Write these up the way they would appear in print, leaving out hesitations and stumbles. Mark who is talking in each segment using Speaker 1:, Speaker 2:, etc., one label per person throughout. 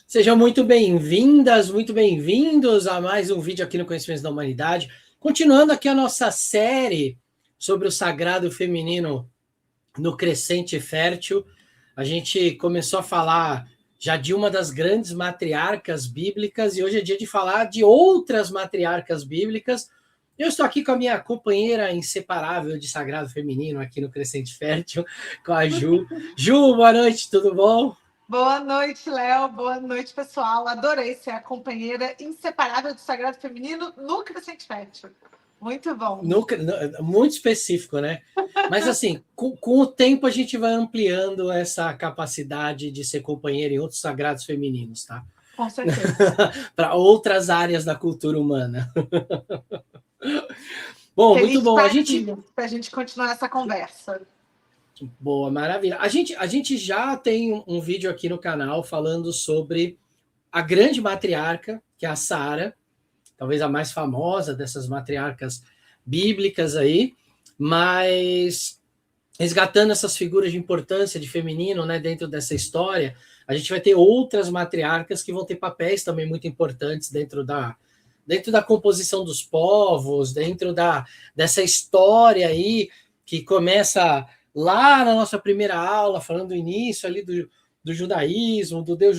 Speaker 1: Sejam muito bem-vindas, muito bem-vindos a mais um vídeo aqui no Conhecimentos da Humanidade. Continuando aqui a nossa série sobre o sagrado feminino no crescente fértil. A gente começou a falar já de uma das grandes matriarcas bíblicas e hoje é dia de falar de outras matriarcas bíblicas. Eu estou aqui com a minha companheira inseparável de sagrado feminino aqui no crescente fértil, com a Ju. Ju, boa noite, tudo bom?
Speaker 2: Boa noite, Léo. Boa noite, pessoal. Adorei ser a companheira inseparável do Sagrado Feminino no Crescente Fértil. Muito bom.
Speaker 1: Muito específico, né? Mas assim, com o tempo a gente vai ampliando essa capacidade de ser companheira em outros sagrados femininos, tá?
Speaker 2: Com certeza.
Speaker 1: Para outras áreas da cultura humana. Bom,
Speaker 2: Feliz
Speaker 1: muito bom.
Speaker 2: para a gente continuar essa conversa.
Speaker 1: Boa, maravilha. A gente já tem um vídeo aqui no canal falando sobre a grande matriarca, que é a Sara, talvez a mais famosa dessas matriarcas bíblicas aí, mas resgatando essas figuras de importância de feminino, né, dentro dessa história, a gente vai ter outras matriarcas que vão ter papéis também muito importantes dentro da composição dos povos, dessa história aí que começa lá na nossa primeira aula, falando do início ali do judaísmo, do Deus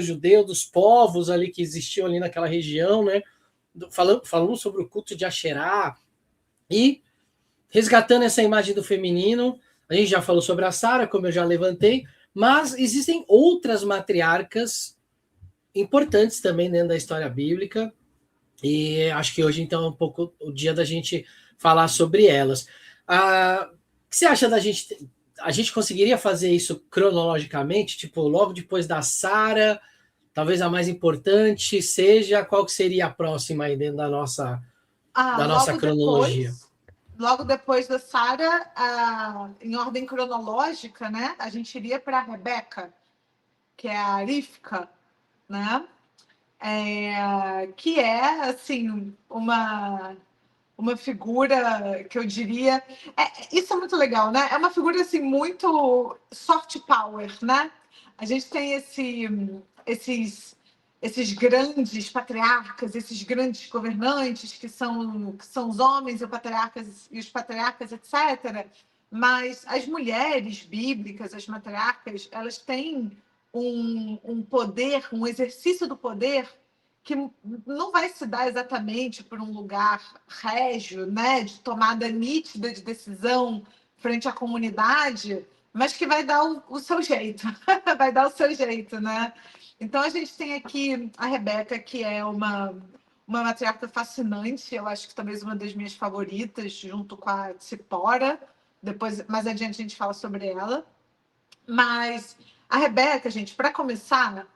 Speaker 1: judeu, dos povos ali que existiam ali naquela região, né? Falando sobre o culto de Asherá e resgatando essa imagem do feminino. A gente já falou sobre a Sara, como eu já levantei, mas existem outras matriarcas importantes também dentro da história bíblica, e acho que hoje, então, é um pouco o dia da gente falar sobre elas. O que você acha da gente? A gente conseguiria fazer isso cronologicamente? Tipo, logo depois da Sara, talvez a mais importante seja, qual que seria a próxima aí dentro da nossa cronologia?
Speaker 2: Logo depois da Sara, em ordem cronológica, né? A gente iria para a Rebeca, que é a Rivka, né? Que é, assim, uma figura que eu diria... isso é muito legal, né? É uma figura, assim, muito soft power, né? A gente tem esses grandes patriarcas, esses grandes governantes que são os homens e os patriarcas, etc. Mas as mulheres bíblicas, as matriarcas, elas têm um poder, um exercício do poder que não vai se dar exatamente por um lugar régio, né, de tomada nítida de decisão frente à comunidade, mas que vai dar o seu jeito, vai dar o seu jeito, né? Então a gente tem aqui a Rebeca, que é uma matriarca fascinante, eu acho que talvez uma das minhas favoritas, junto com a Tsipora. Depois, mais adiante, a gente fala sobre ela. Mas a Rebeca, gente, para começar,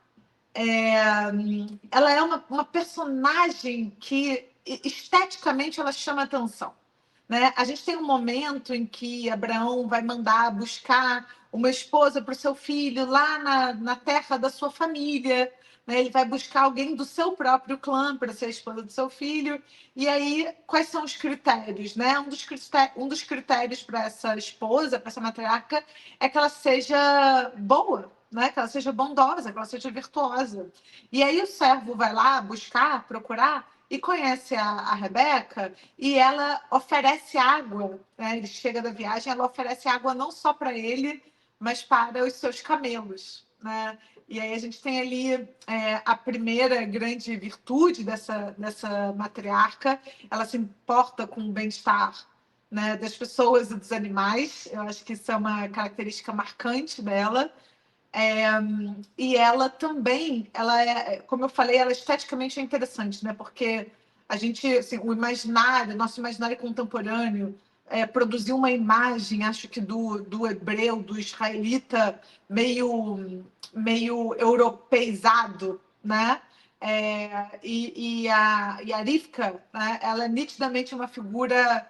Speaker 2: ela é uma personagem que esteticamente ela chama atenção, né? A gente tem um momento em que Abraão vai mandar buscar uma esposa para o seu filho lá na terra da sua família, né? Ele vai buscar alguém do seu próprio clã para ser a esposa do seu filho. E aí, quais são os critérios, né? Um dos critérios para essa esposa, para essa matriarca, é que ela seja boa, né? Que ela seja bondosa, que ela seja virtuosa. E aí o servo vai lá buscar, procurar, e conhece a Rebeca, e ela oferece água, né? Ele chega da viagem, ela oferece água não só para ele, mas para os seus camelos, né? E aí a gente tem ali a primeira grande virtude dessa matriarca. Ela se importa com o bem-estar, né, das pessoas e dos animais. Eu acho que isso é uma característica marcante dela. E ela também, como eu falei, ela esteticamente é interessante, né? Porque a gente, assim, nosso imaginário contemporâneo produziu uma imagem, acho que do hebreu, do israelita, meio europeizado, né? E a Rivka, né? Ela é nitidamente uma figura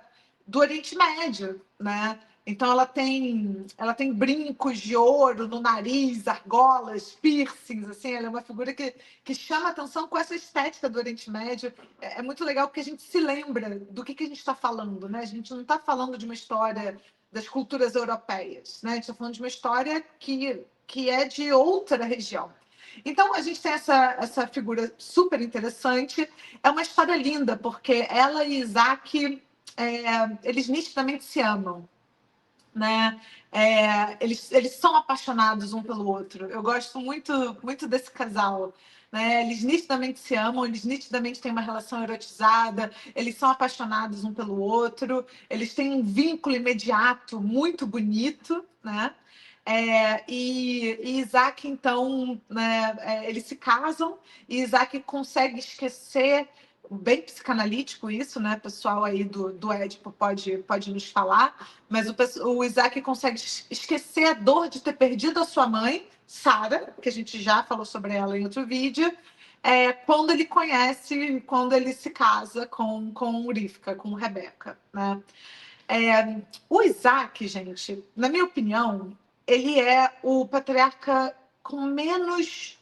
Speaker 2: do Oriente Médio, né? Então ela tem brincos de ouro no nariz, argolas, piercings, assim, ela é uma figura que chama atenção com essa estética do Oriente Médio. É muito legal porque a gente se lembra do que a gente está falando, né? A gente não está falando de uma história das culturas europeias, né? A gente está falando de uma história que é de outra região. Então, a gente tem essa figura super interessante. É uma história linda, porque ela e Isaac, eles nitidamente se amam, né? Eles são apaixonados um pelo outro. Eu gosto muito, muito desse casal. Né? Eles nitidamente se amam, eles nitidamente têm uma relação erotizada, eles são apaixonados um pelo outro, eles têm um vínculo imediato muito bonito, né? E Isaac, então, né, eles se casam e Isaac consegue esquecer, bem psicanalítico isso, né? O pessoal aí do Édipo pode nos falar, mas o Isaac consegue esquecer a dor de ter perdido a sua mãe, Sara, que a gente já falou sobre ela em outro vídeo, quando ele se casa com Rivka, com Rebeca, né? O Isaac, gente, na minha opinião, ele é o patriarca com menos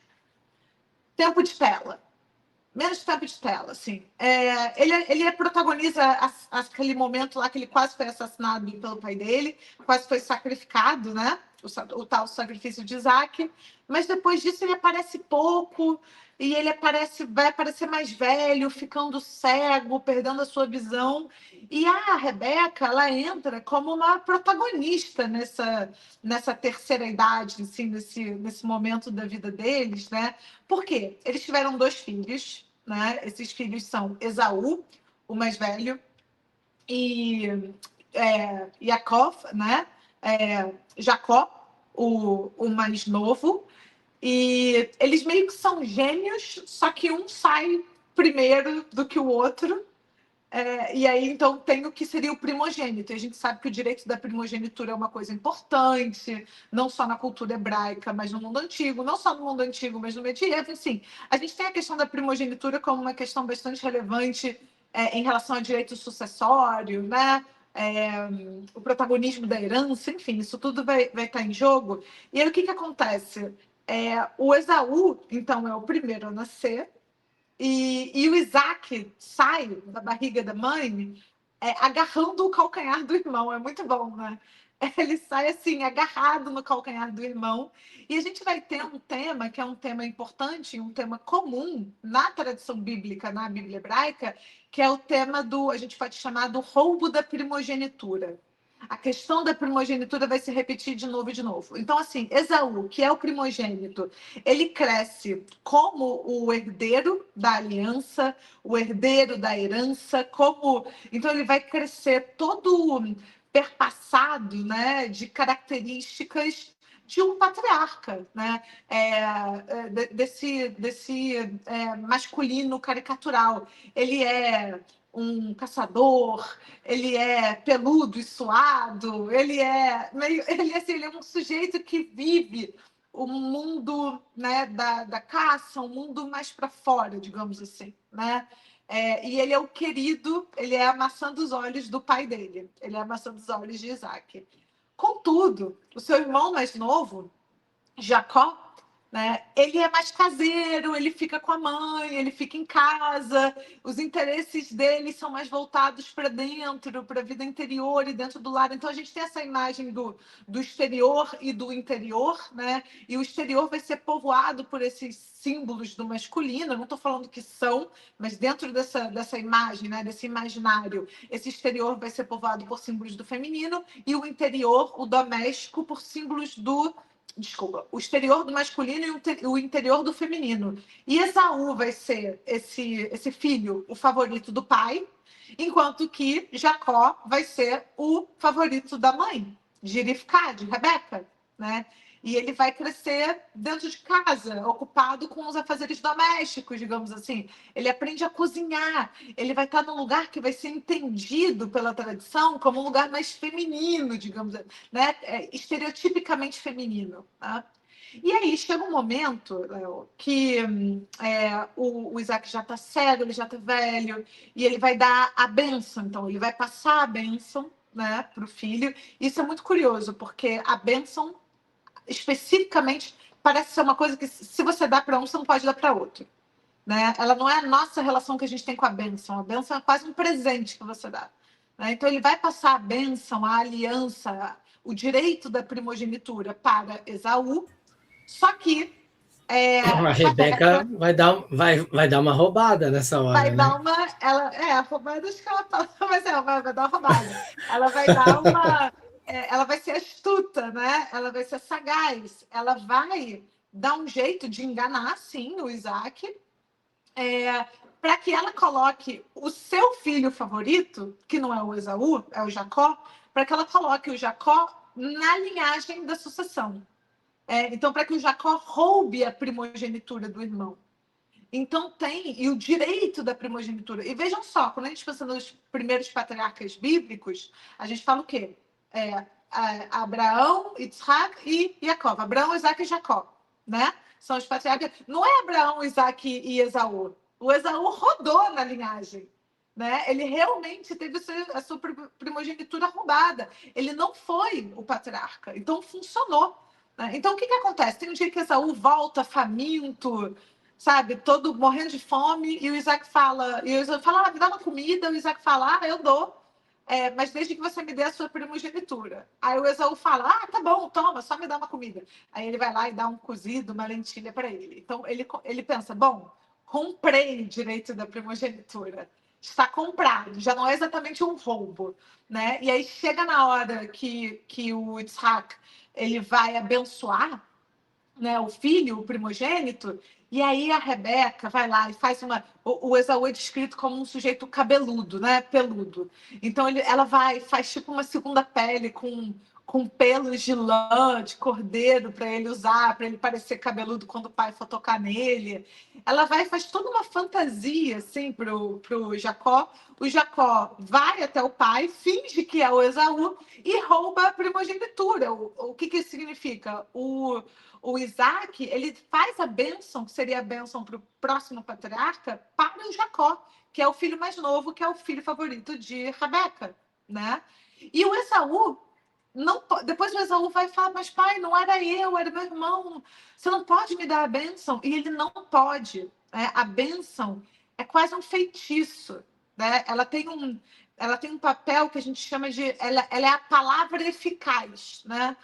Speaker 2: tempo de tela. Menos tempo de tela, assim. Ele protagoniza aquele momento lá que ele quase foi assassinado pelo pai dele, quase foi sacrificado, né? O tal sacrifício de Isaac. Mas depois disso ele aparece pouco e vai aparecer mais velho, ficando cego, perdendo a sua visão. E a Rebeca, ela entra como uma protagonista nessa terceira idade, assim, nesse momento da vida deles, né? Por quê? Eles tiveram 2 filhos, né? Esses filhos são Esaú, o mais velho, e Yaakov, né? Jacó, o mais novo. E eles meio que são gêmeos, só que um sai primeiro do que o outro. E aí, então, tem o que seria o primogênito. E a gente sabe que o direito da primogenitura é uma coisa importante, não só na cultura hebraica, mas no mundo antigo, não só no mundo antigo, mas no medievo. Assim, a gente tem a questão da primogenitura como uma questão bastante relevante em relação ao direito sucessório, né? O protagonismo da herança, enfim, isso tudo vai estar em jogo. E aí, o que acontece? O Esaú, então, é o primeiro a nascer, e o Isaac sai da barriga da mãe agarrando o calcanhar do irmão. É muito bom, né? Ele sai assim, agarrado no calcanhar do irmão. E a gente vai ter um tema que é um tema importante, um tema comum na tradição bíblica, na Bíblia hebraica, que é o tema a gente pode chamar do roubo da primogenitura. A questão da primogenitura vai se repetir de novo e de novo. Então, assim, Esaú, que é o primogênito, ele cresce como o herdeiro da aliança, o herdeiro da herança, então ele vai crescer todo perpassado, né, de características de um patriarca, né? Desse masculino caricatural. Ele é um caçador, ele é peludo e suado, ele é um sujeito que vive o mundo, né, da caça, um mundo mais para fora, digamos assim, né? E ele é o querido, ele é a maçã dos olhos do pai dele, ele é a maçã dos olhos de Isaac. Contudo, o seu irmão mais novo, Jacó, né, ele é mais caseiro, ele fica com a mãe, ele fica em casa, os interesses dele são mais voltados para dentro, para a vida interior e dentro do lar. Então a gente tem essa imagem do exterior e do interior, né? E o exterior vai ser povoado por esses símbolos do masculino. Eu não estou falando que são, mas dentro dessa imagem, né, desse imaginário, esse exterior vai ser povoado por símbolos do feminino e o interior, o doméstico, por símbolos o exterior do masculino e o interior do feminino. E Esaú vai ser esse filho, o favorito do pai, enquanto que Jacó vai ser o favorito da mãe, de Rivka, de Rebeca, né? E ele vai crescer dentro de casa, ocupado com os afazeres domésticos, digamos assim. Ele aprende a cozinhar, ele vai estar num lugar que vai ser entendido pela tradição como um lugar mais feminino, digamos, né? Estereotipicamente feminino. Tá? E aí chega um momento, Léo, que o Isaac já está cego, ele já está velho, e ele vai dar a bênção. Então, ele vai passar a bênção, né, para o filho. Isso é muito curioso, porque a bênção especificamente parece ser uma coisa que, se você dá para um, você não pode dar para outro. Né? Ela não é a nossa relação que a gente tem com a bênção. A bênção é quase um presente que você dá. Né? Então, ele vai passar a bênção, a aliança, o direito da primogenitura para Esaú, só que
Speaker 1: A Rebeca vai dar uma roubada nessa hora,
Speaker 2: vai
Speaker 1: né?
Speaker 2: dar uma. A roubada, acho que ela fala, mas vai dar uma roubada. Ela vai dar uma. Ela vai ser astuta, né? Ela vai ser sagaz. Ela vai dar um jeito de enganar, sim, o Isaac, para que ela coloque o seu filho favorito, que não é o Esaú, é o Jacó, para que ela coloque o Jacó na linhagem da sucessão. Então, para que o Jacó roube a primogenitura do irmão. Então e o direito da primogenitura. E vejam só, quando a gente pensa nos primeiros patriarcas bíblicos, a gente fala o quê? Abraão, Isaac e Jacó. Abraão, Isaac e Jacó, né? São os patriarcas. Não é Abraão, Isaac e Esaú. O Esaú rodou na linhagem, né? Ele realmente teve a sua primogenitura roubada. Ele não foi o patriarca. Então, funcionou. Né? Então, o que acontece? Tem um dia que Esaú volta faminto, sabe, todo morrendo de fome, e o Isaac fala, me dá uma comida, o Isaac fala, eu dou, mas desde que você me dê a sua primogenitura. Aí o Esaú fala, tá bom, toma, só me dá uma comida. Aí ele vai lá e dá um cozido, uma lentilha para ele. Então ele pensa, bom, comprei o direito da primogenitura. Está comprado, já não é exatamente um roubo, né? E aí chega na hora que o Isaac ele vai abençoar, né, o filho, o primogênito, e aí a Rebeca vai lá e faz uma... O Esaú é descrito como um sujeito cabeludo, né, peludo. Então ela vai, faz tipo uma segunda pele com pelos de lã, de cordeiro, para ele usar, para ele parecer cabeludo quando o pai for tocar nele. Ela vai e faz toda uma fantasia, assim, pro Jacó. O Jacó vai até o pai, finge que é o Esaú e rouba a primogenitura. O que isso significa? O Isaac, ele faz a bênção, que seria a bênção para o próximo patriarca, para o Jacó, que é o filho mais novo, que é o filho favorito de Rebeca, né? E o Esaú, depois o Esaú vai falar, mas pai, não era eu, era meu irmão, você não pode me dar a bênção? E ele não pode. Né? A bênção é quase um feitiço, né? Ela tem um papel que a gente chama de... Ela é a palavra eficaz, né?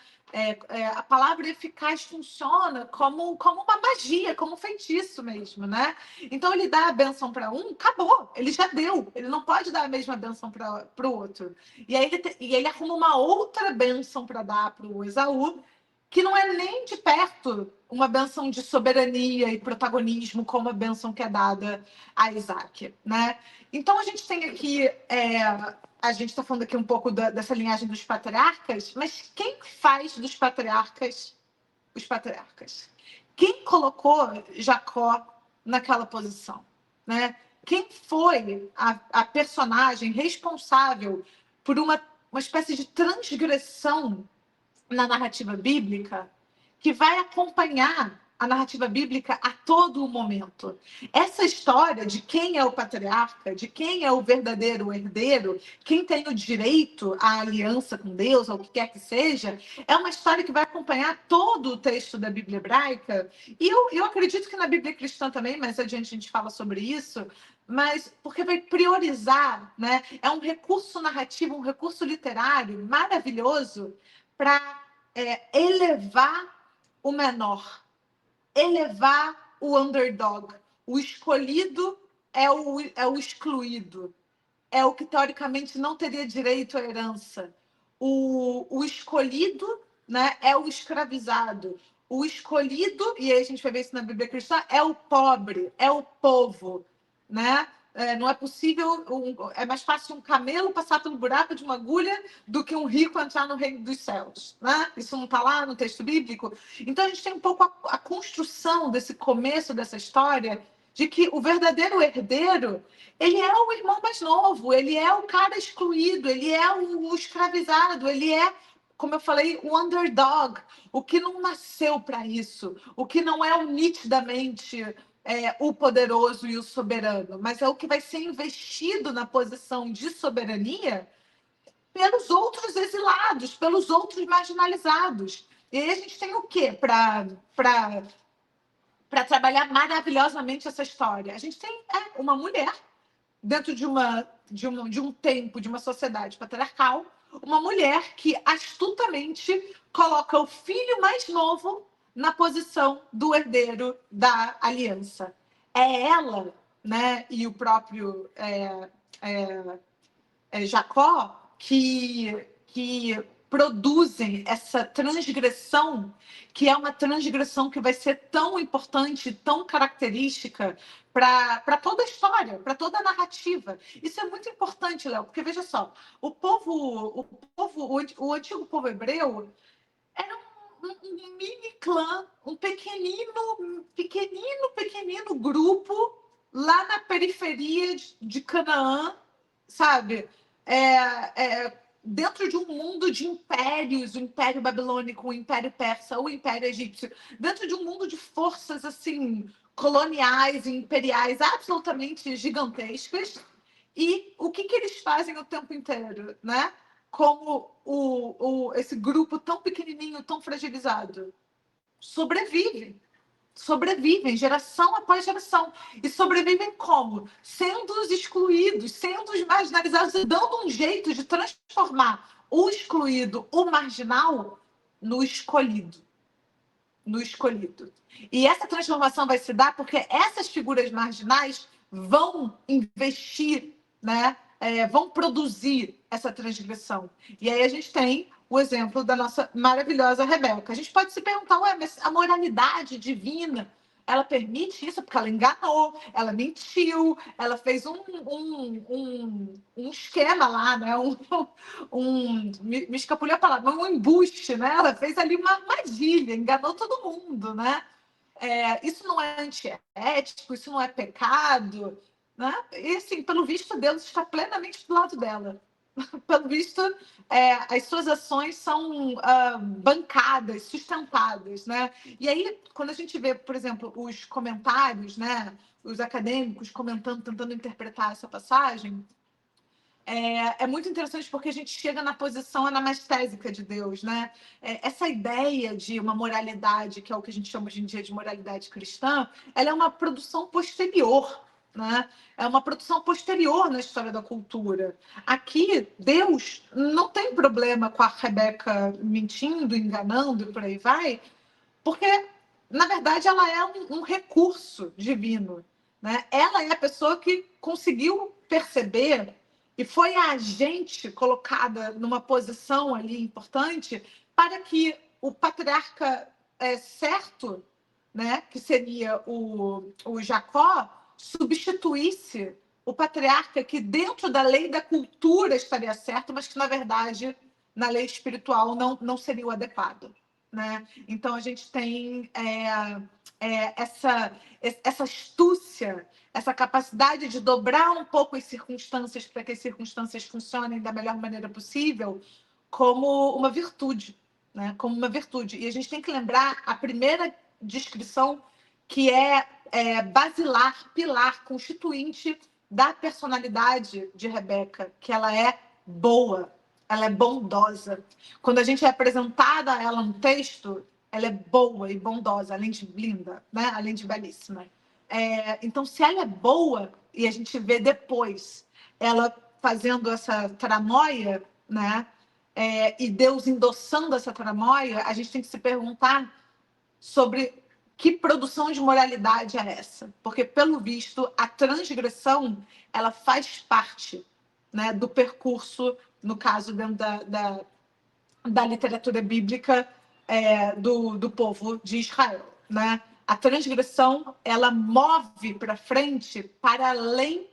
Speaker 2: A palavra eficaz funciona como uma magia, como um feitiço mesmo, né? Então ele dá a bênção para um, acabou, ele já deu, ele não pode dar a mesma bênção para o outro. E aí ele arruma uma outra bênção para dar para o Esaú, que não é nem de perto uma bênção de soberania e protagonismo como a bênção que é dada a Isaac, né? Então a gente tem aqui a gente está falando aqui um pouco dessa linhagem dos patriarcas, mas quem faz dos patriarcas os patriarcas? Quem colocou Jacó naquela posição? Né? Quem foi a personagem responsável por uma espécie de transgressão na narrativa bíblica que vai acompanhar a narrativa bíblica a todo o momento? Essa história de quem é o patriarca, de quem é o verdadeiro herdeiro, quem tem o direito à aliança com Deus, ou o que quer que seja, é uma história que vai acompanhar todo o texto da Bíblia hebraica. E eu acredito que na Bíblia cristã também, mais adiante a gente fala sobre isso, mas porque vai priorizar, né? É um recurso narrativo, um recurso literário maravilhoso para elevar o menor, elevar o underdog. O escolhido é o excluído, é o que teoricamente não teria direito à herança. O escolhido, né, é o escravizado. O escolhido, e aí a gente vai ver isso na Bíblia cristã, é o pobre, é o povo, né? Não é possível, é mais fácil um camelo passar pelo buraco de uma agulha do que um rico entrar no reino dos céus. Né? Isso não está lá no texto bíblico? Então a gente tem um pouco a construção desse começo dessa história de que o verdadeiro herdeiro, ele é o irmão mais novo, ele é o cara excluído, ele é o escravizado, ele é, como eu falei, o underdog, o que não nasceu para isso, o que não é o nitidamente o poderoso e o soberano, mas é o que vai ser investido na posição de soberania pelos outros exilados, pelos outros marginalizados. E aí a gente tem o quê para trabalhar maravilhosamente essa história? A gente tem uma mulher dentro de um tempo, de uma sociedade patriarcal, uma mulher que astutamente coloca o filho mais novo na posição do herdeiro da aliança. É ela, né, e o próprio Jacó que produzem essa transgressão, que é uma transgressão que vai ser tão importante, tão característica para toda a história, para toda a narrativa. Isso é muito importante, Léo, porque veja só, o antigo povo hebreu era um mini clã, um pequenino grupo lá na periferia de Canaã, sabe? Dentro de um mundo de impérios, o Império Babilônico, o Império Persa, o Império Egípcio, dentro de um mundo de forças assim coloniais e imperiais absolutamente gigantescas. E o que eles fazem o tempo inteiro, né? Como esse grupo tão pequenininho, tão fragilizado? Sobrevivem geração após geração. E sobrevivem como? Sendo os excluídos, sendo os marginalizados, e dando um jeito de transformar o excluído, o marginal, no escolhido. No escolhido. E essa transformação vai se dar porque essas figuras marginais vão investir, né? Vão produzir essa transgressão. E aí a gente tem o exemplo da nossa maravilhosa Rebeca. A gente pode se perguntar, ué, mas a moralidade divina, ela permite isso? Porque ela enganou, ela mentiu, ela fez um esquema lá, né? Me escapuliu a palavra, um embuste, né? Ela fez ali uma armadilha, enganou todo mundo, né? Isso não é antiético, isso não é pecado, né? E, assim, pelo visto, Deus está plenamente do lado dela. Pelo visto, as suas ações são bancadas, sustentadas, né? E aí, quando a gente vê, por exemplo, os comentários, né? Os acadêmicos comentando, tentando interpretar essa passagem, é muito interessante porque a gente chega na posição anamastésica de Deus, né? Essa ideia de uma moralidade, que é o que a gente chama hoje em dia de moralidade cristã, ela é uma produção posterior, né? É uma produção posterior na história da cultura. Aqui, Deus não tem problema com a Rebeca mentindo, enganando e por aí vai, porque, na verdade, ela é um recurso divino, né? Ela é a pessoa que conseguiu perceber e foi a agente colocada numa posição ali importante para que o patriarca certo, né, que seria o Jacó, substituísse o patriarca que dentro da lei da cultura estaria certo, mas que, na verdade, na lei espiritual não seria o adequado. Né? Então, a gente tem essa astúcia, essa capacidade de dobrar um pouco as circunstâncias para que as circunstâncias funcionem da melhor maneira possível, como uma virtude, né? Como uma virtude. E a gente tem que lembrar a primeira descrição que é basilar, pilar, constituinte da personalidade de Rebeca, que ela é boa, ela é bondosa. Quando a gente é apresentada a ela no texto, ela é boa e bondosa, além de linda, né? Além de belíssima. Então, se ela é boa, e a gente vê depois ela fazendo essa tramóia, né? E Deus endossando essa tramóia, a gente tem que se perguntar sobre que produção de moralidade é essa. Porque, pelo visto, a transgressão ela faz parte, né, do percurso, no caso, dentro da literatura bíblica do povo de Israel. Né? A transgressão ela move para frente, para além,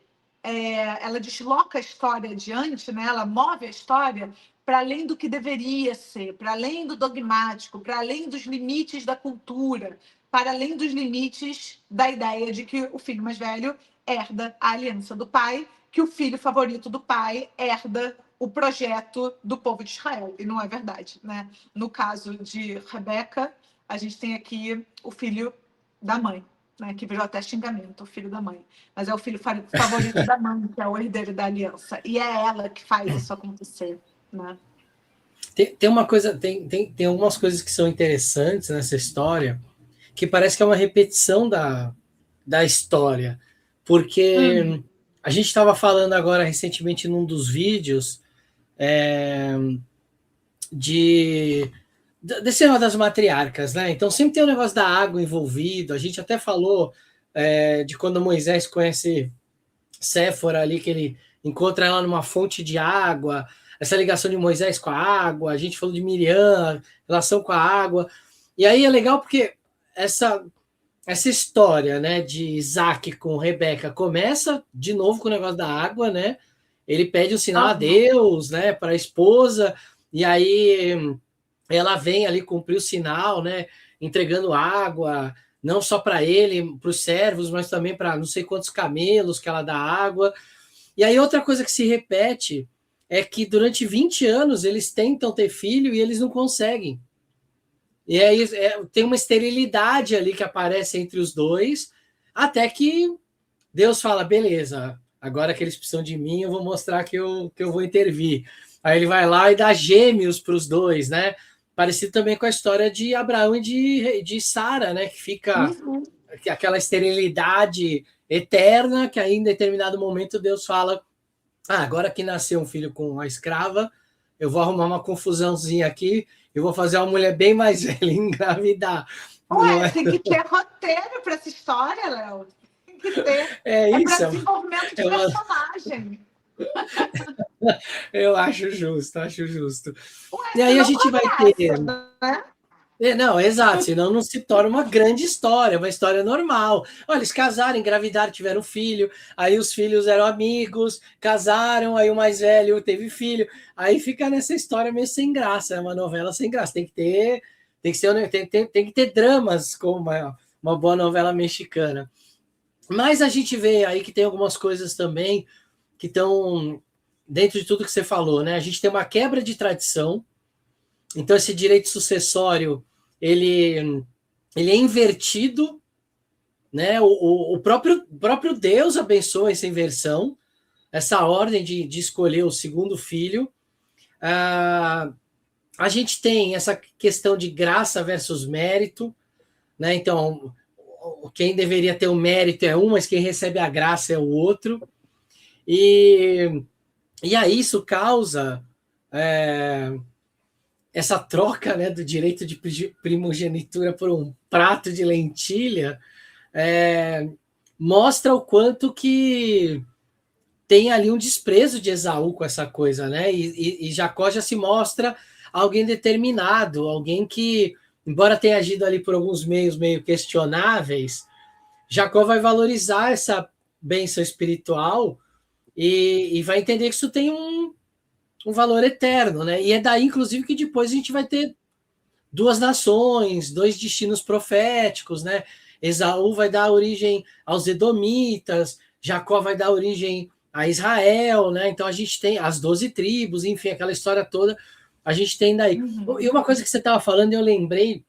Speaker 2: ela desloca a história adiante, né? Ela move a história para além do que deveria ser, para além do dogmático, para além dos limites da cultura, para além dos limites da ideia de que o filho mais velho herda a aliança do pai, que o filho favorito do pai herda o projeto do povo de Israel. E não é verdade, né? No caso de Rebeca, a gente tem aqui o filho da mãe, né? Que virou até xingamento, o filho da mãe. Mas é o filho favorito da mãe, que é o herdeiro da aliança. E é ela que faz isso acontecer, né?
Speaker 1: Tem uma coisa, tem algumas coisas que são interessantes nessa história, que parece que é uma repetição da história, porque a gente estava falando agora recentemente num dos vídeos de desse negócio das matriarcas, né? Então sempre tem o negócio da água envolvido. A gente até falou de quando Moisés conhece Séfora ali, que ele encontra ela numa fonte de água, essa ligação de Moisés com a água, a gente falou de Miriam, relação com a água. E aí é legal porque essa história, né, de Isaac com Rebeca começa de novo com o negócio da água, né? Ele pede o sinal a Deus, né, para a esposa, e aí ela vem ali cumprir o sinal, né, entregando água, não só para ele, para os servos, mas também para não sei quantos camelos que ela dá água. E aí outra coisa que se repete é que durante 20 anos eles tentam ter filho e eles não conseguem. E aí tem uma esterilidade ali que aparece entre os dois, até que Deus fala, beleza, agora que eles precisam de mim, eu vou mostrar que eu vou intervir. Aí ele vai lá e dá gêmeos para os dois, né? Parecido também com a história de Abraão e de Sara, né? Que fica aquela esterilidade eterna, que aí em determinado momento Deus fala, agora que nasceu um filho com a escrava, eu vou arrumar uma confusãozinha aqui, eu vou fazer uma mulher bem mais velha engravidar.
Speaker 2: Ué, tem que ter roteiro para essa história, Léo. Tem que ter.
Speaker 1: É isso.
Speaker 2: Para desenvolvimento de personagem.
Speaker 1: Eu acho justo, acho justo.
Speaker 2: Ué,
Speaker 1: e aí a gente vai ter.
Speaker 2: Né?
Speaker 1: Não, exato, senão não se torna uma grande história, uma história normal. Olha, eles casaram, engravidaram, tiveram filho, aí os filhos eram amigos, casaram, aí o mais velho teve filho, aí fica nessa história meio sem graça, é uma novela sem graça. Tem que ter dramas como uma boa novela mexicana. Mas a gente vê aí que tem algumas coisas também que estão dentro de tudo que você falou, né? A gente tem uma quebra de tradição, então esse direito sucessório ele é invertido, né? O próprio Deus abençoa essa inversão, essa ordem de escolher o segundo filho. A gente tem essa questão de graça versus mérito, né? Então, quem deveria ter o mérito é um, mas quem recebe a graça é o outro. E aí isso causa essa troca, né, do direito de primogenitura por um prato de lentilha, mostra o quanto que tem ali um desprezo de Esaú com essa coisa, né? E Jacó já se mostra alguém determinado, alguém que, embora tenha agido ali por alguns meios meio questionáveis, Jacó vai valorizar essa bênção espiritual e vai entender que isso tem um valor eterno, né? E é daí, inclusive, que depois a gente vai ter duas nações, dois destinos proféticos, né? Esaú vai dar origem aos Edomitas, Jacó vai dar origem a Israel, né? Então a gente tem as 12 tribos, enfim, aquela história toda, a gente tem daí. E uma coisa que você estava falando, eu lembrei,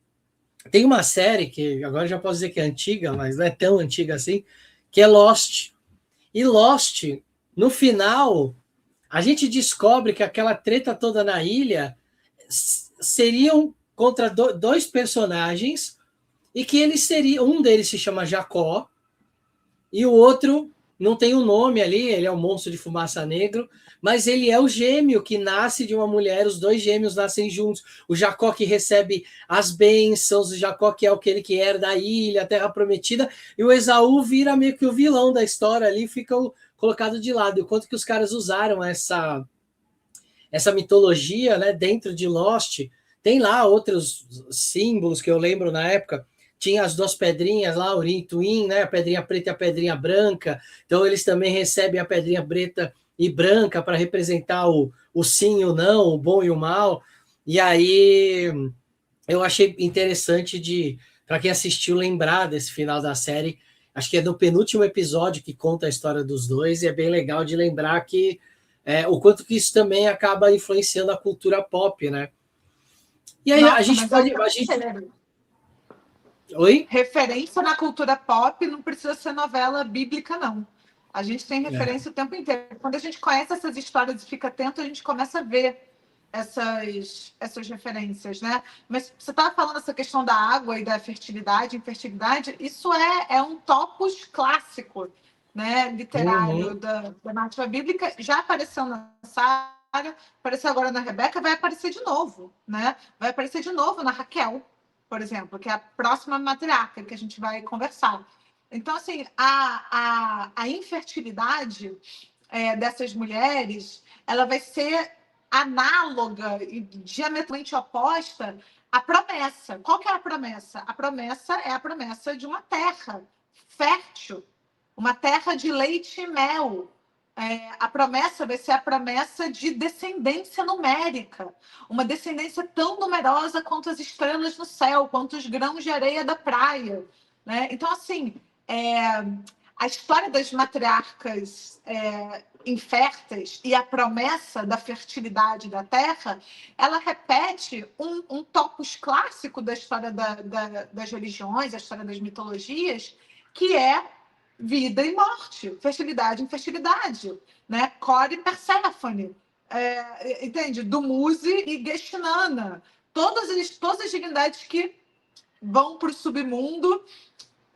Speaker 1: tem uma série que agora já posso dizer que é antiga, mas não é tão antiga assim, que é Lost. E Lost, no final, a gente descobre que aquela treta toda na ilha seriam contra dois personagens e que eles seriam, um deles se chama Jacó e o outro não tem um nome ali, ele é um monstro de fumaça negro, mas ele é o gêmeo que nasce de uma mulher, os dois gêmeos nascem juntos, o Jacó que recebe as bênçãos, o Jacó que é aquele que herda a ilha, a terra prometida, e o Esaú vira meio que o vilão da história ali, fica colocado de lado. E o quanto que os caras usaram essa mitologia, né, dentro de Lost. Tem lá outros símbolos que eu lembro na época. Tinha as duas pedrinhas lá, Urim e Tuim, né, a pedrinha preta e a pedrinha branca. Então eles também recebem a pedrinha preta e branca para representar o sim e o não, o bom e o mal. E aí eu achei interessante para quem assistiu lembrar desse final da série. Acho que é no penúltimo episódio que conta a história dos dois, e é bem legal de lembrar que o quanto que isso também acaba influenciando a cultura pop, né? E aí a gente pode... Oi?
Speaker 2: Referência na cultura pop não precisa ser novela bíblica, não. A gente tem referência o tempo inteiro. Quando a gente conhece essas histórias e fica atento, a gente começa a ver essas referências, né? Mas você estava falando essa questão da água e da fertilidade, infertilidade, isso é um topos clássico, né? Literário da narrativa bíblica, já apareceu na apareceu agora na Rebeca, vai aparecer de novo, né? Vai aparecer de novo na Raquel, por exemplo, que é a próxima matriarca que a gente vai conversar. Então, assim, a infertilidade dessas mulheres, ela vai ser análoga e diametralmente oposta à promessa. Qual que é a promessa? A promessa é a promessa de uma terra fértil, uma terra de leite e mel. A promessa vai ser a promessa de descendência numérica, uma descendência tão numerosa quanto as estrelas no céu, quanto os grãos de areia da praia, né? Então, assim, a história das matriarcas inférteis e a promessa da fertilidade da terra, ela repete um topos clássico da história das religiões, a história das mitologias, que é vida e morte, fertilidade e infertilidade, né? Core e Perséfone, entende? Dumuse e Gestinana, todas as divindades que vão para o submundo,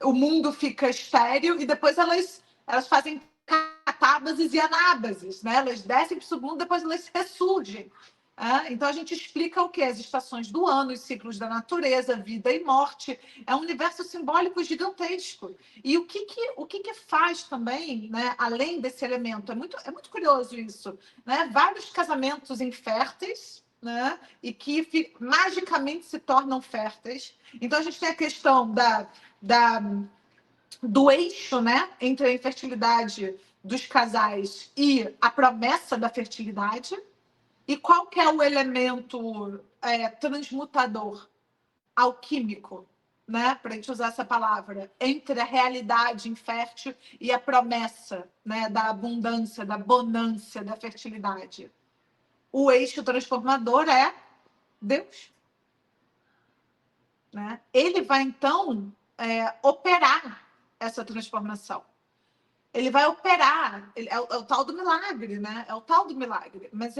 Speaker 2: o mundo fica estéril e depois elas fazem catábases e anábases, né? Elas descem para o submundo, depois elas ressurgem. Então a gente explica o que? As estações do ano, os ciclos da natureza, vida e morte. É um universo simbólico gigantesco. E o que faz também, né? Além desse elemento, é muito curioso isso, né? Vários casamentos inférteis, né? E que magicamente se tornam férteis. Então a gente tem a questão do eixo, né? Entre a infertilidade dos casais e a promessa da fertilidade. E qual que é o elemento transmutador, alquímico, né? Para a gente usar essa palavra, entre a realidade infértil e a promessa, né? Da abundância, da bonância, da fertilidade. O eixo transformador é Deus, né? Ele vai, então, operar essa transformação. Ele vai operar, é o tal do milagre, né? É o tal do milagre. Mas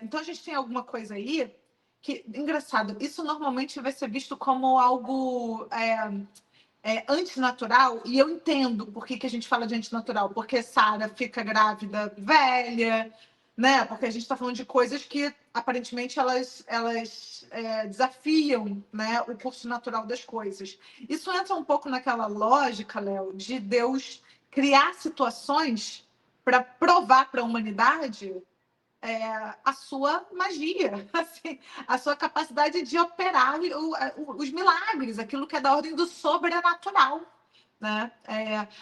Speaker 2: então a gente tem alguma coisa aí que, engraçado, isso normalmente vai ser visto como algo antinatural, e eu entendo por que a gente fala de antinatural, porque Sara fica grávida velha, né? Porque a gente está falando de coisas que aparentemente elas desafiam, né, o curso natural das coisas. Isso entra um pouco naquela lógica, Léo, de Deus criar situações para provar para a humanidade a sua magia, assim, a sua capacidade de operar os milagres, aquilo que é da ordem do sobrenatural. Né?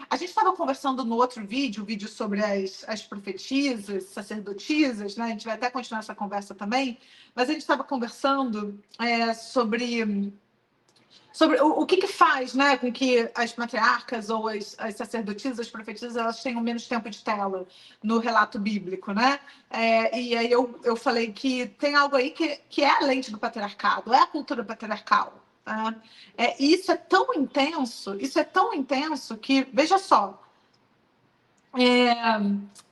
Speaker 2: A gente estava conversando no outro vídeo, o vídeo sobre as profetisas, sacerdotisas, né? A gente vai até continuar essa conversa também, mas a gente estava conversando sobre o que faz, né, com que as matriarcas ou as sacerdotisas, as profetisas, elas tenham menos tempo de tela no relato bíblico, né? E aí eu falei que tem algo aí que é a lente do patriarcado, é a cultura patriarcal. Tá? Isso é tão intenso que, veja só,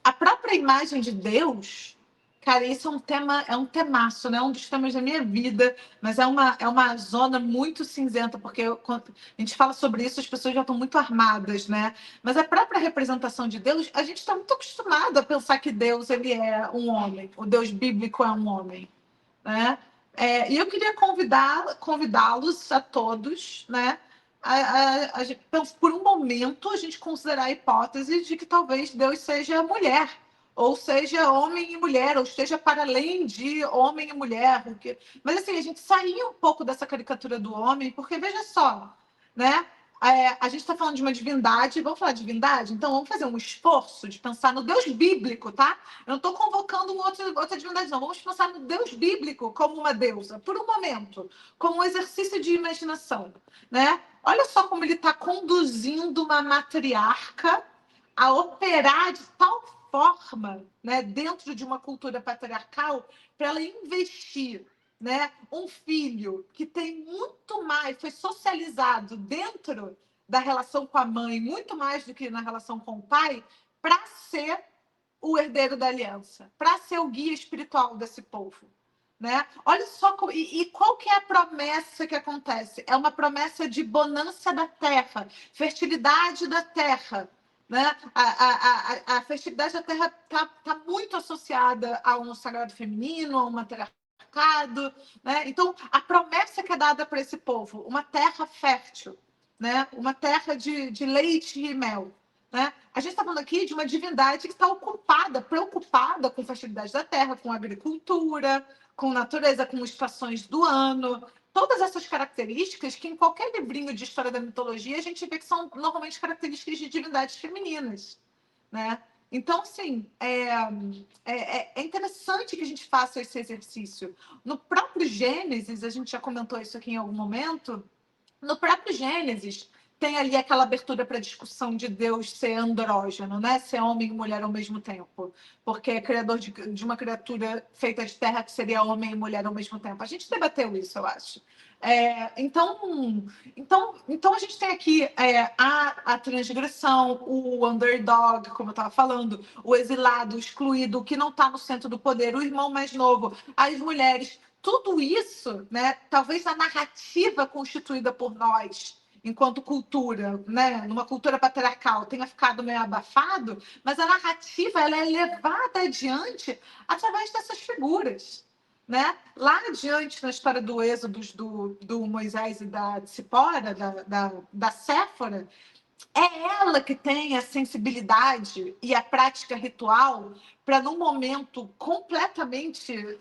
Speaker 2: a própria imagem de Deus, cara, isso é um temaço, né? Um dos temas da minha vida, mas é uma zona muito cinzenta, porque quando a gente fala sobre isso, as pessoas já estão muito armadas, né? Mas a própria representação de Deus, a gente está muito acostumado a pensar que Deus, ele é um homem, o Deus bíblico é um homem, né? E eu queria convidá-los a todos, né? Por um momento, a gente considerar a hipótese de que talvez Deus seja mulher, ou seja homem e mulher, ou esteja para além de homem e mulher. Mas assim, a gente sair um pouco dessa caricatura do homem, porque veja só, né? A gente está falando de uma divindade, vamos falar de divindade? Então vamos fazer um esforço de pensar no Deus bíblico, tá? Eu não estou convocando outra divindade, não. Vamos pensar no Deus bíblico como uma deusa, por um momento, como um exercício de imaginação, né? Olha só como ele está conduzindo uma matriarca a operar de tal forma, né, dentro de uma cultura patriarcal, para ela investir, né, um filho que tem muito mais, foi socializado dentro da relação com a mãe, muito mais do que na relação com o pai, para ser o herdeiro da aliança, para ser o guia espiritual desse povo. Né? Olha só, e qual que é a promessa que acontece? É uma promessa de bonança da terra, fertilidade da terra, né? A fertilidade da terra está muito associada a um sagrado feminino, a um matriarcado, né? Então, a promessa que é dada para esse povo, uma terra fértil, né? Uma terra de leite e mel. Né? A gente está falando aqui de uma divindade que está preocupada com a fertilidade da terra, com a agricultura, com natureza, com estações do ano. Todas essas características que em qualquer livrinho de história da mitologia a gente vê que são normalmente características de divindades femininas, né? Então, assim, é interessante que a gente faça esse exercício. No próprio Gênesis, a gente já comentou isso aqui em algum momento, no próprio Gênesis, tem ali aquela abertura para a discussão de Deus ser andrógeno, né? Ser homem e mulher ao mesmo tempo. Porque é criador de uma criatura feita de terra que seria homem e mulher ao mesmo tempo. A gente debateu isso, eu acho. Então a gente tem aqui a transgressão, o underdog, como eu estava falando, o exilado, o excluído, o que não está no centro do poder, o irmão mais novo, as mulheres. Tudo isso, né, talvez a narrativa constituída por nós, enquanto cultura, né, numa cultura patriarcal, tenha ficado meio abafado, mas a narrativa ela é levada adiante através dessas figuras. Né? Lá adiante, na história do Êxodo, do Moisés e da Tsipora, da Séfora, é ela que tem a sensibilidade e a prática ritual para, num momento completamente...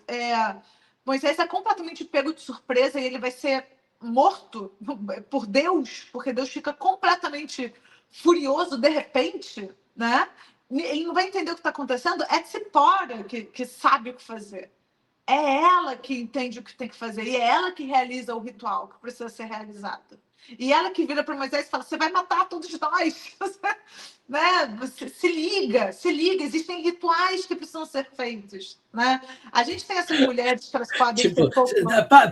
Speaker 2: Moisés é completamente pego de surpresa e ele vai ser morto por Deus, porque Deus fica completamente furioso de repente, né? Ele não vai entender o que está acontecendo. É Tzipora que sabe o que fazer. É ela que entende o que tem que fazer e é ela que realiza o ritual que precisa ser realizado. E ela que vira para Moisés e fala: você vai matar todos nós. Né? Você, se liga, existem rituais que precisam ser feitos. Né? A gente tem essas mulheres que elas podem
Speaker 1: tipo,
Speaker 2: ser pouco...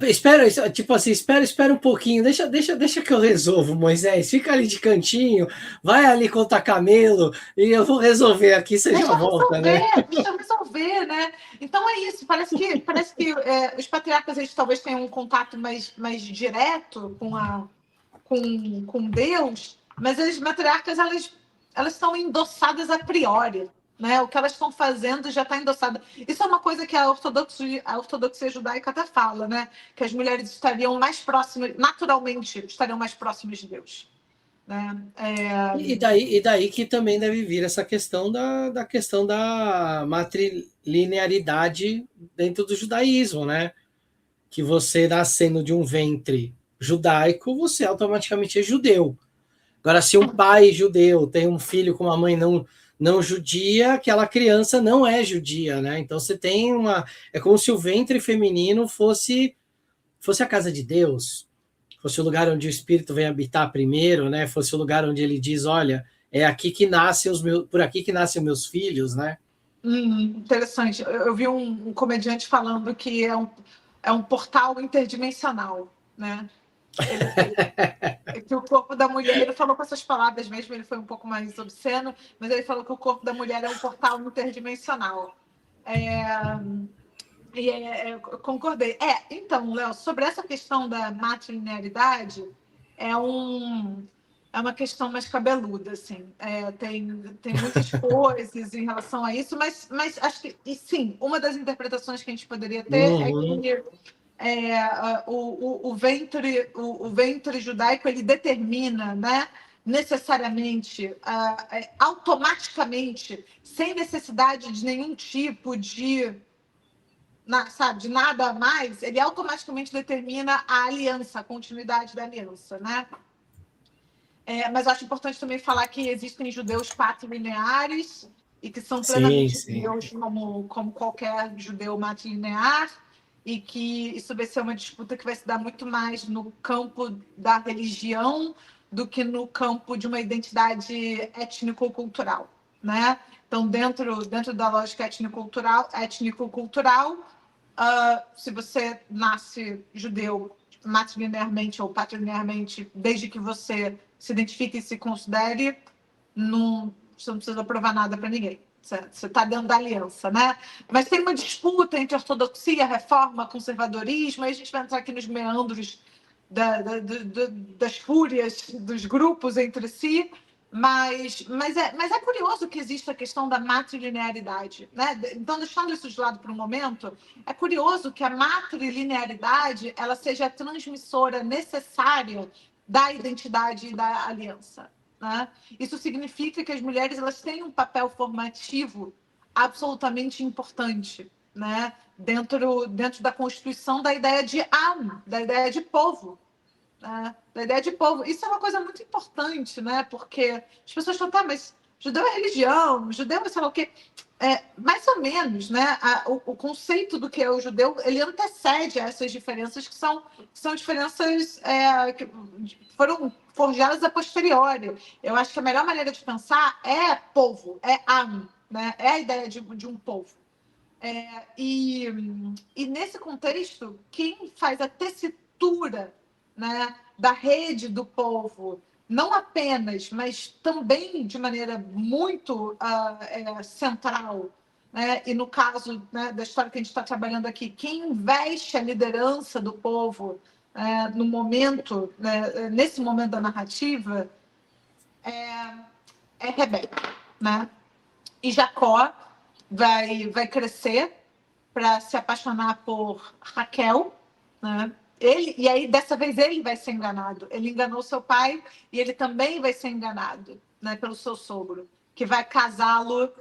Speaker 1: espera, tipo assim, espera um pouquinho, deixa que eu resolvo, Moisés, fica ali de cantinho, vai ali contar camelo e eu vou resolver aqui, você já volta, né?
Speaker 2: Deixa eu resolver, né? Então é isso, parece que os patriarcas eles talvez tenham um contato mais direto com Deus, mas as matriarcas elas estão endossadas a priori, né? O que elas estão fazendo já está endossado. Isso é uma coisa que a ortodoxia judaica até fala, né? Que as mulheres estariam mais próximas, naturalmente, estariam mais próximas de Deus. Né?
Speaker 1: E daí que também deve vir essa questão da questão da matrilinearidade dentro do judaísmo, né? Que você nascendo de um ventre judaico, você automaticamente é judeu. Agora, se um pai judeu tem um filho com uma mãe não judia, aquela criança não é judia, né? Então você tem uma... É como se o ventre feminino fosse a casa de Deus, fosse o lugar onde o Espírito vem habitar primeiro, né? Fosse o lugar onde ele diz, olha, é aqui que nascem por aqui que nascem meus filhos, né?
Speaker 2: Interessante. Eu vi um comediante falando que é um portal interdimensional, né? Que o corpo da mulher, ele falou com essas palavras mesmo, ele foi um pouco mais obsceno, mas ele falou que o corpo da mulher é um portal interdimensional. Eu concordei. Então, Léo, sobre essa questão da matrilinearidade, é uma questão mais cabeluda, assim. Tem muitas coisas em relação a isso, mas acho que, e sim, uma das interpretações que a gente poderia ter é que o ventre judaico ele determina, né, necessariamente, automaticamente, sem necessidade de nenhum tipo de nada a mais, ele automaticamente determina a aliança, a continuidade da aliança, né? Mas eu acho importante também falar que existem judeus patrilineares e que são plenamente judeus como qualquer judeu matrilinear, e que isso vai ser uma disputa que vai se dar muito mais no campo da religião do que no campo de uma identidade étnico-cultural, né? Então, dentro da lógica étnico-cultural, se você nasce judeu matrilinearmente ou patrilinearmente, desde que você se identifique e se considere, você não precisa provar nada para ninguém. Você está dentro da aliança, né? Mas tem uma disputa entre ortodoxia, reforma, conservadorismo, aí a gente vai entrar aqui nos meandros das fúrias dos grupos entre si, Mas é curioso que exista a questão da matrilinearidade, né? Então, deixando isso de lado por um momento, é curioso que a matrilinearidade ela seja a transmissora necessária da identidade e da aliança, né? Isso significa que as mulheres elas têm um papel formativo absolutamente importante, né? Dentro da constituição da ideia de alma, da ideia de povo, né? Da ideia de povo. Isso é uma coisa muito importante, né? Porque as pessoas falam, tá, mas judeu é religião, judeu é sei lá o quê. Mais ou menos, né? O conceito do que é o judeu, ele antecede essas diferenças que são diferenças que foram forjadas a posteriori. Eu acho que a melhor maneira de pensar é povo, é am, né? É a ideia de um povo. E nesse contexto, quem faz a tessitura, né, da rede do povo, não apenas, mas também de maneira muito central, né, e no caso, né, da história que a gente está trabalhando aqui, quem investe a liderança do povo no momento, né, nesse momento da narrativa, é Rebeca, né? E Jacó vai crescer para se apaixonar por Raquel, né? E aí, dessa vez, ele vai ser enganado. Ele enganou seu pai e ele também vai ser enganado, né, pelo seu sogro, que vai casá-lo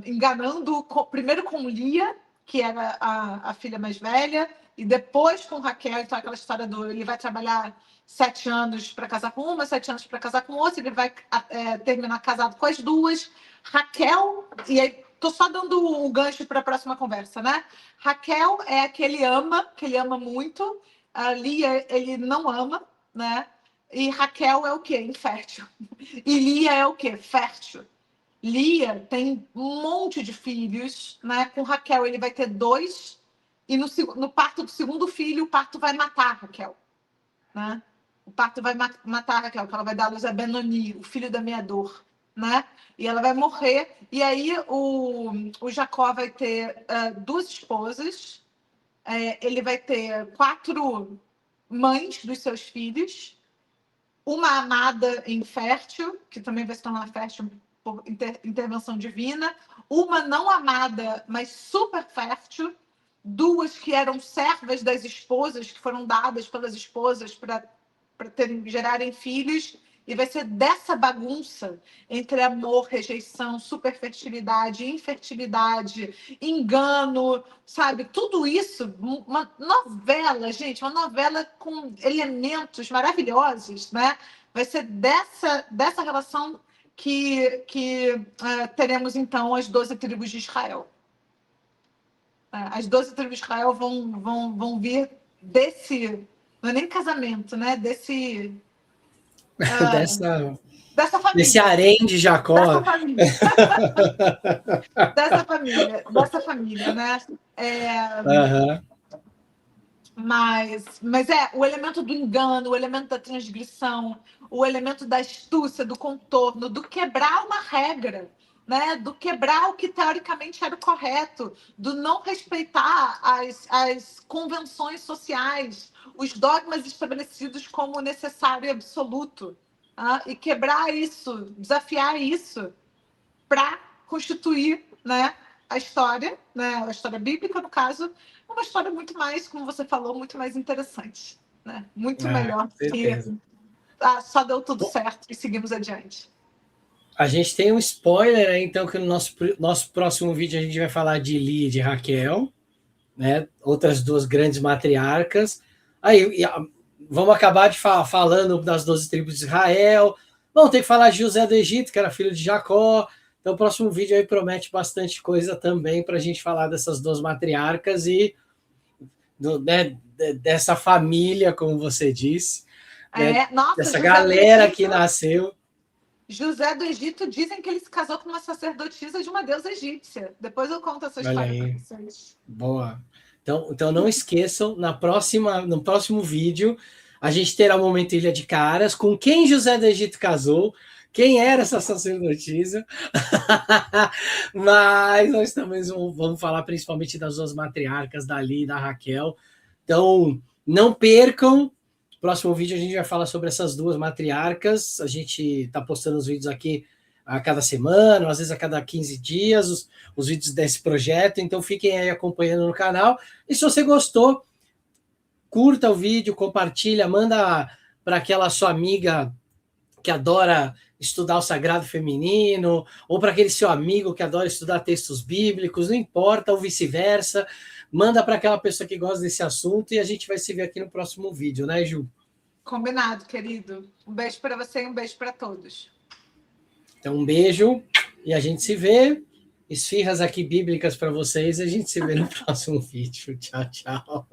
Speaker 2: enganando primeiro com Lia, que era a filha mais velha, e depois com Raquel. Então, aquela história do ele vai trabalhar 7 anos para casar com uma, 7 anos para casar com outra, ele vai terminar casado com as duas. Raquel, e aí tô só dando o gancho para a próxima conversa, né? Raquel é a que ele ama muito. A Lia, ele não ama, né? E Raquel é o quê? Infértil. E Lia é o quê? Fértil. Lia tem um monte de filhos, né? Com Raquel ele vai ter 2, e no parto do segundo filho, o parto vai matar a Raquel, né? O parto vai matar a Raquel, porque ela vai dar à luz a Benoni, o filho da minha dor, né? E ela vai morrer. E aí o Jacó vai ter 2 esposas, ele vai ter 4 mães dos seus filhos, uma amada infértil, que também vai se tornar fértil por intervenção divina, uma não amada, mas super fértil, 2 que eram servas das esposas, que foram dadas pelas esposas para gerarem filhos, e vai ser dessa bagunça entre amor, rejeição, superfertilidade, infertilidade, engano, sabe? Tudo isso, uma novela, gente, uma novela com elementos maravilhosos, né? Vai ser dessa relação que teremos, então, as 12 tribos de Israel. As 12 tribos de Israel vão vir desse... Não é nem casamento, né? Dessa
Speaker 1: Desse
Speaker 2: família.
Speaker 1: harém de Jacó.
Speaker 2: Dessa família, né?
Speaker 1: Uhum.
Speaker 2: Mas o elemento do engano, o elemento da transgressão, o elemento da astúcia, do contorno, do quebrar uma regra, né? Do quebrar o que teoricamente era o correto, do não respeitar as convenções sociais, os dogmas estabelecidos como necessário e absoluto, e quebrar isso, desafiar isso para constituir, né, a história bíblica, no caso, uma história muito mais, como você falou, muito mais interessante, né? Muito melhor que só deu tudo certo e seguimos adiante.
Speaker 1: A gente tem um spoiler, né? Então, que no nosso próximo vídeo a gente vai falar de Lia e de Raquel, né? Outras 2 grandes matriarcas. Aí vamos acabar de falando das 12 tribos de Israel. Vamos ter que falar de José do Egito, que era filho de Jacó. Então, o próximo vídeo aí promete bastante coisa também para a gente falar dessas 2 matriarcas e dessa família, como você disse, né?
Speaker 2: Nossa,
Speaker 1: dessa galera que nasceu.
Speaker 2: José do Egito, dizem que ele se casou com uma sacerdotisa de uma deusa egípcia. Depois eu conto essa história para vocês.
Speaker 1: Boa. Então não esqueçam, no próximo vídeo, a gente terá um momento Ilha de Caras, com quem José do Egito casou, quem era essa sacerdotisa, mas nós também vamos falar principalmente das 2 matriarcas, da Lia e da Raquel. Então, não percam No próximo vídeo a gente vai falar sobre essas duas matriarcas. A gente está postando os vídeos aqui a cada semana, às vezes a cada 15 dias, os vídeos desse projeto. Então fiquem aí acompanhando no canal. E se você gostou, curta o vídeo, compartilha, manda para aquela sua amiga que adora estudar o sagrado feminino, ou para aquele seu amigo que adora estudar textos bíblicos, não importa, ou vice-versa, manda para aquela pessoa que gosta desse assunto e a gente vai se ver aqui no próximo vídeo, né, Ju?
Speaker 2: Combinado, querido. Um beijo para você e um beijo para todos.
Speaker 1: Então, um beijo e a gente se vê. Esfirras aqui bíblicas para vocês e a gente se vê no próximo vídeo. Tchau, tchau.